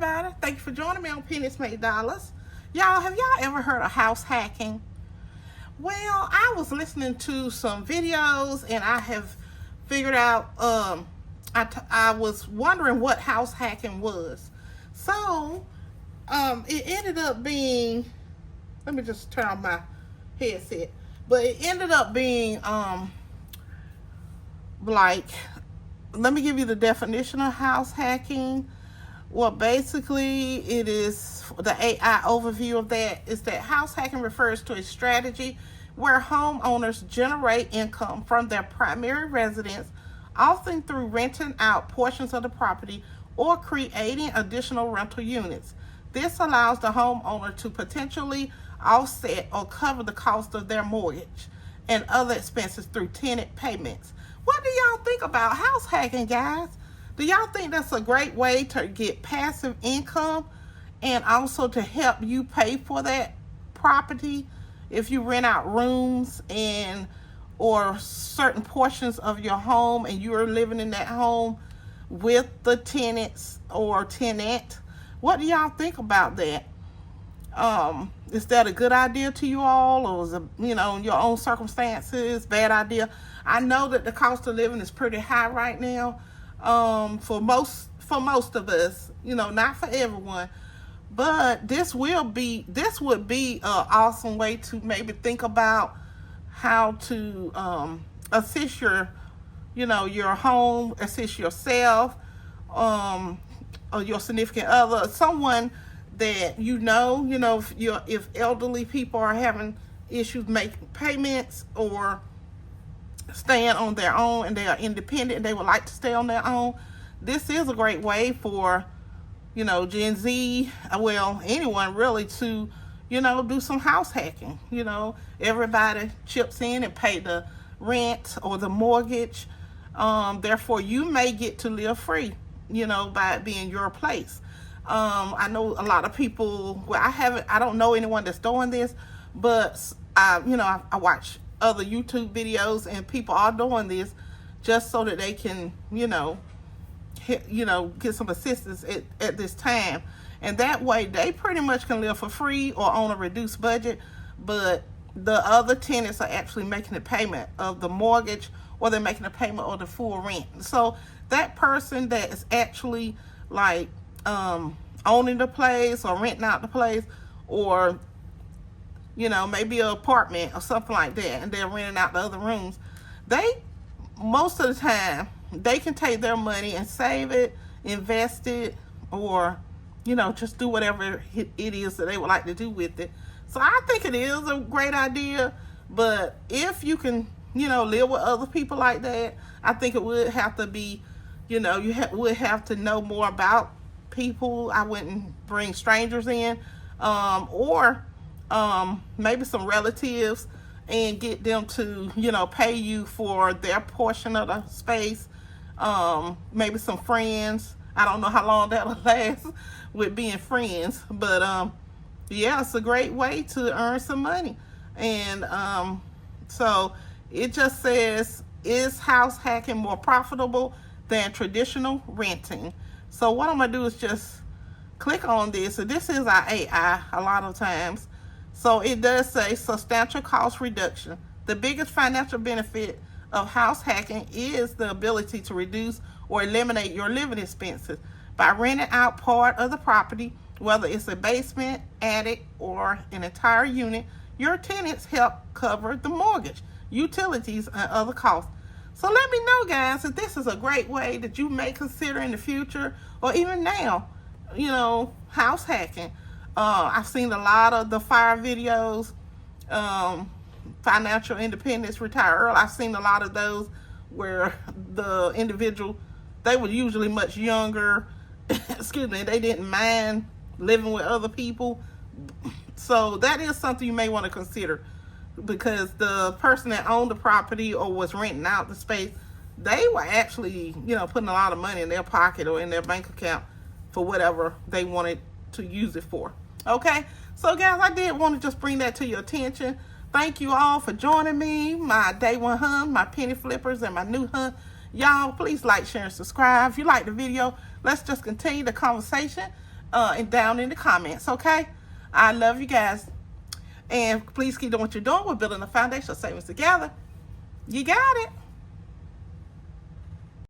everybody. Thank you for joining me on Pennies Make Dollars. Y'all, have y'all ever heard of house hacking? Well, I was listening to some videos and I have figured out, I was wondering what house hacking was. So, it ended up being, let me just turn on my headset. But it ended up being, let me give you the definition of house hacking. Well, basically, it is the AI overview of that is that house hacking refers to a strategy where homeowners generate income from their primary residence, often through renting out portions of the property or creating additional rental units. This allows the homeowner to potentially offset or cover the cost of their mortgage and other expenses through tenant payments. What do y'all think about house hacking, guys? Do y'all think that's a great way to get passive income and also to help you pay for that property if you rent out rooms and or certain portions of your home and you're living in that home with the tenants or tenant? What do y'all think about that? Is that a good idea to you all, or is it, your own circumstances, bad idea? I know that the cost of living is pretty high right now. For most of us, not for everyone, but this would be an awesome way to maybe think about how to assist your home, assist yourself, or your significant other, someone that if elderly people are having issues making payments or staying on their own and they are independent and they would like to stay on their own. This is a great way for Gen Z, well, anyone really, to do some house hacking. Everybody chips in and pay the rent or the mortgage, therefore you may get to live free by it being your place. I know a lot of people, well, I don't know anyone that's doing this, but I watch other YouTube videos and people are doing this just so that they can, get some assistance at this time. And that way they pretty much can live for free or on a reduced budget, but the other tenants are actually making the payment of the mortgage or they're making the payment of the full rent. So that person that is actually owning the place or renting out the place, or maybe an apartment or something like that, and they're renting out the other rooms, most of the time they can take their money and save it, invest it, or just do whatever it is that they would like to do with it. So I think it is a great idea, but if you can live with other people like that, I think it would have to be would have to know more about people. I wouldn't bring strangers in, or maybe some relatives, and get them to pay you for their portion of the space. Maybe some friends. I don't know how long that'll last with being friends, but yeah, it's a great way to earn some money. And so it just says, is house hacking more profitable than traditional renting? So what I'm gonna do is just click on this. So this is our AI a lot of times. So it does say substantial cost reduction. The biggest financial benefit of house hacking is the ability to reduce or eliminate your living expenses. By renting out part of the property, whether it's a basement, attic, or an entire unit, your tenants help cover the mortgage, utilities, and other costs. So let me know, guys, if this is a great way that you may consider in the future, or even now, house hacking. I've seen a lot of the FIRE videos, financial independence, retire early. I've seen a lot of those where the individual, they were usually much younger, excuse me, they didn't mind living with other people. So that is something you may want to consider, because the person that owned the property or was renting out the space, they were actually, putting a lot of money in their pocket or in their bank account for whatever they wanted to use it for. Okay, so guys, I did want to just bring that to your attention. Thank you all for joining me, my day one hun, my penny flippers, and my new hun. Y'all, please like, share, and subscribe. If you like the video, let's just continue the conversation. and down in the comments, okay? I love you guys. And please keep doing what you're doing. We're building a foundation of savings together. You got it.